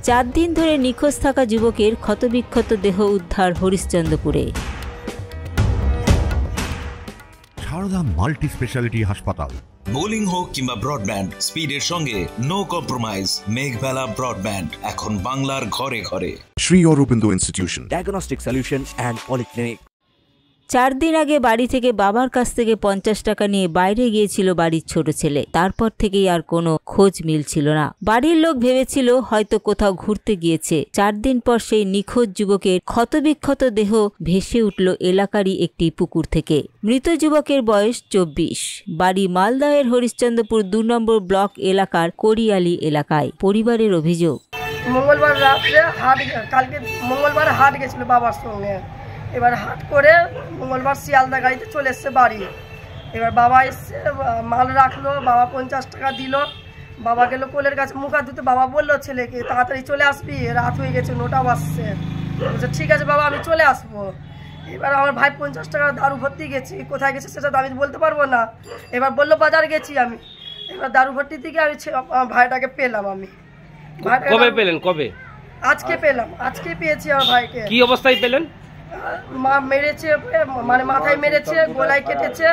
4 দিন ধরে নিখোঁজ থাকা যুবকের ক্ষতবিক্ষত দেহ উদ্ধার হরিশ্চন্দ্রপুরে। সারদা মাল্টি স্পেশালিটি হাসপাতাল। বোলিং হোক কিংবা ব্রডব্যান্ড, স্পিডের সঙ্গে নো কম্প্রোমাইজ। মেঘবেলা ব্রডব্যান্ড এখন বাংলার ঘরে ঘরে। Shri Aurobindo institution, diagnostic solution and polyclinic. 4 দিন আগে বাড়ি থেকে বাবার কাছ থেকে 50 টাকা নিয়ে বাইরে গিয়েছিল বাড়ির ছোট ছেলে। তারপর থেকেই আর কোনো খোঁজ মিলছিল না। বাড়ির লোক ভেবেছিল হয়তো কোথাও ঘুরতে গিয়েছে। 4 দিন পর সেই নিখোঁজ যুবকের ক্ষতবিক্ষত দেহ ভেসে উঠল এলাকারই একটি পুকুর থেকে। মৃত যুবকের বয়স 24। বাড়ি মালদহের হরিশ্চন্দ্রপুর 2 নম্বর ব্লক এলাকার কোরিয়ালি এলাকায়। পরিবারের অভিযোগ, মঙ্গলবার রাত্রে কালকে মঙ্গলবার হাট গেছিল বাবার সঙ্গে। এবার হাট করে মঙ্গলবার শিয়ালদা গাড়িতে চলে এসছে বাড়ি। এবার বাবা এসছে, মাল রাখলো, বাবা 50 টাকা দিল। বাবা গেল কোলের কাছে মুখ হাত ধুতে। বাবা বললো ছেলেকে তাড়াতাড়ি চলে আসবি, রাত হয়ে গেছে, 9টা বাজছে। বলছে ঠিক আছে বাবা আমি চলে আসবো। এবার আমার ভাই 50 টাকা দারু ভর্তি গেছি, কোথায় গেছে সেটা আমি বলতে পারবো না। এবার বললো বাজার গেছি আমি। এবার দারু ভর্তি থেকে আমি আমার ভাইটাকে পেলাম। আমি কবে পেলেন? কবে? আজকে পেলাম, আজকে পেয়েছি আমার ভাইকে। কি অবস্থায় পেলেন? মা মেরেছে, মানে মাথায় মেরেছে, গলায় কেটেছে,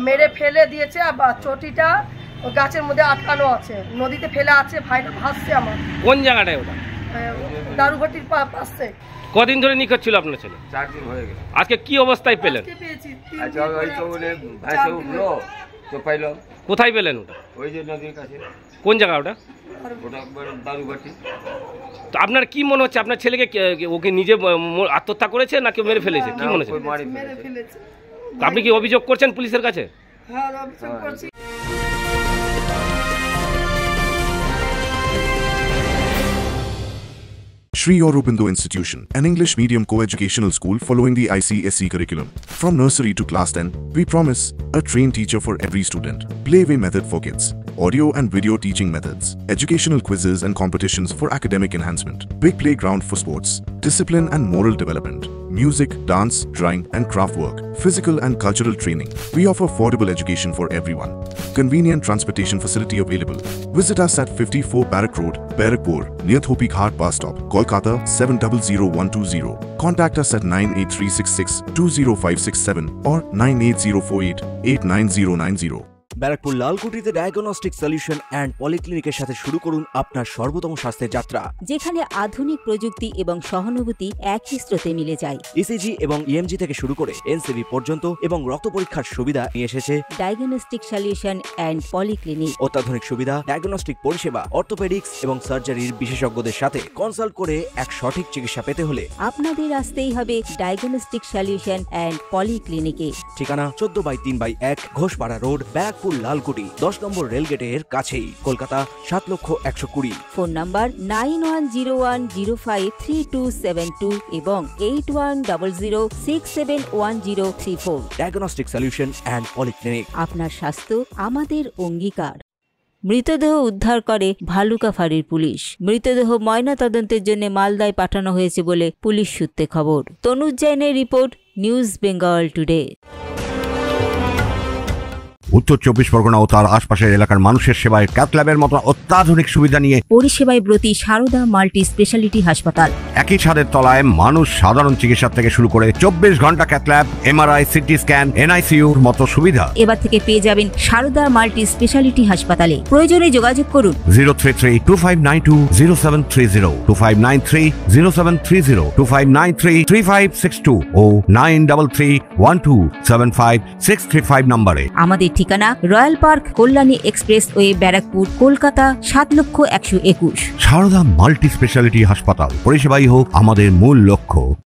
মেরে ফেলে দিয়েছে। আর চটিটা গাছের মধ্যে আটকানো আছে, নদীতে ফেলে আছে। ভাইটা ভাসছে আমার। কোন জায়গাটায় ওটা? দারুঘাটির পাশে। কদিন ধরে নিখোঁজ ছিল আপনার ছেলে? 4 দিন হয়ে গেল। আজকে কি অবস্থায় পেলেন? কোথায় পেলেন ওটা? ওই যে নদীর কাছে। কোন জায়গা ওটা? ওটা দারুঘাটি। তো আপনার কি মনে হচ্ছে, আপনার ছেলেকে ওকে নিজে আত্মহত্যা করেছে না কেউ মেরে ফেলেছে? কি মনে হচ্ছে? মেরে ফেলেছে। আপনি কি অভিযোগ করছেন পুলিশের কাছে? হ্যাঁ অভিযোগ করছি। Shri Aurobindo Institution, an English medium co-educational school following the ICSE curriculum. From nursery to class 10, we promise a trained teacher for every student, playway method for kids, audio and video teaching methods, educational quizzes and competitions for academic enhancement, big playground for sports, discipline and moral development, music, dance, drawing and craft work, physical and cultural training. We offer affordable education for everyone. Convenient transportation facility available. Visit us at 54 Barrack Road, Barrackpur, near Thopi Ghat bus stop, Kolkata 700120. Contact us at 98366 20567 or 98048 89090. Barrackpore লালকুটিতে diagnostic solution and পলিক্লিনিকের সাথে শুরু করুন আপনার সর্বোত্তম স্বাস্থ্যের যাত্রা, যেখানে আধুনিক প্রযুক্তি এবং সহানুভূতি একই স্রোতে মিলে যায়। ইসিজি এবং ইএমজি থেকে শুরু করে এনসিবি পর্যন্ত এবং রক্ত পরীক্ষার সুবিধা নিয়ে এসেছে ডায়াগনস্টিক সলিউশন অ্যান্ড পলিক্লিনিক। অত্যাধুনিক সুবিধা, ডায়াগনস্টিক পরিষেবা, অর্থোপেডিক্স এবং সার্জারির বিশেষজ্ঞদের সাথে কনসাল্ট করে এক সঠিক চিকিৎসা পেতে হলে আপনাদের আসতেই হবে ডায়াগনস্টিক সলিউশন অ্যান্ড পলিক্লিনিকে। ঠিকানা 14/3/1 ঘোষপাড়া রোড, ব্যারাকপুর লালকুটি, 10 নম্বর রেলগেটের কাছেই, কলকাতা 7,120,000। ফোন নাম্বার 9101053272 এবং 8100671034। Diagnostic solution and polyclinic. আপনার স্বাস্থ্য আমাদের অঙ্গীকার। মৃতদেহ উদ্ধার করে ভালুকা ফাঁড়ির পুলিশ। মৃতদেহ ময়না তদন্তের জন্য মালদায় পাঠানো হয়েছে বলে পুলিশ সূত্রে খবর। তনুজ জৈনের রিপোর্ট, নিউজ বেঙ্গল টুডে। উত্তর 24 পরগনা ও তার আশপাশের এলাকার মানুষের সেবায় ক্যাথ ল্যাবের মতো অত্যাধুনিক সুবিধা নিয়ে পরিষেবায় ব্রতী সারদা মাল্টি স্পেশালিটি হাসপাতাল। একই ছাদের তলায় মানুষ সাধারণ চিকিৎসা থেকে শুরু করে 24 ঘন্টা cath lab, MRI, CT scan, এনআইসিইউর মতো সুবিধা এবার থেকে পেয়ে যাবেন সারদা মাল্টি স্পেশালিটি হাসপাতালে। প্রয়োজনে যোগাযোগ করুন 033-2592-0730, 2593-0730, 2593-3562 ও 9331275635 নম্বরে। আমাদের ঠিকানা royal park, Kalyani expressway, Barrackpore, Kolkata 7,121,000। Sarada multi speciality হাসপাতাল, পরিষেবাই হোক আমাদের মূল লক্ষ্য।